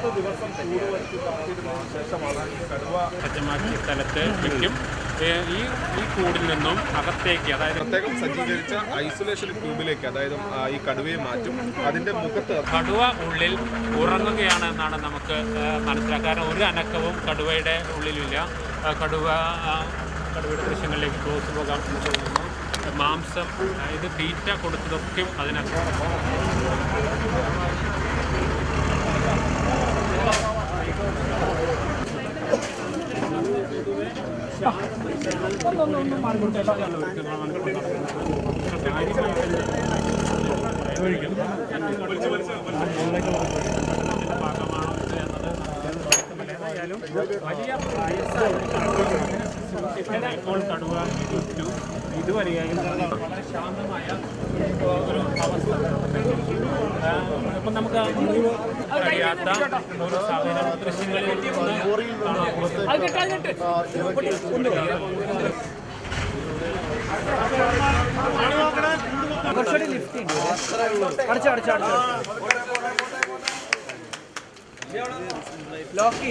10 ദിവസം കൂട് വെച്ച് കാത്തിരുന്നതിന് ശേഷമാണ് ഈ കടുവ സജ്ജമാക്കിയ സ്ഥലത്ത് വയ്ക്കും. ഈ കൂടിൽ നിന്നും അകത്തേക്ക്, അതായത് പ്രത്യേകം സജ്ജീകരിച്ച ഐസൊലേഷൻ ട്യൂബിലേക്ക്, അതായത് ഈ കടുവയെ മാറ്റും. അതിന്റെ മുഖത്ത് കടുവ ഉള്ളിൽ ഉറങ്ങുകയാണ് എന്നാണ് നമുക്ക് മനസ്സിലാക്കാൻ. കാരണം ഒരു അനക്കവും കടുവയുടെ ഉള്ളിലില്ല. കടുവയുടെ ദൃശ്യങ്ങളിലേക്ക് ക്ലോസ് പോകാൻ തോന്നുന്നു. മാംസം, അതായത് തീറ്റ കൊടുത്തതൊക്കെയും അതിനകത്ത്. ഭാഗമാണോ ഇത് എന്നത് ഏതായാലും വലിയ ഇപ്പോൾ കടുവ ഇതുവരെയായും വളരെ ശാന്തമായ ഒരു അവസ്ഥ. ഇപ്പം നമുക്ക് കഴിയാത്ത ഒരു സാഹചര്യം ദൃശ്യങ്ങളിൽ കുറച്ചുകൂടി ലിഫ്റ്റ് ലോക്ക്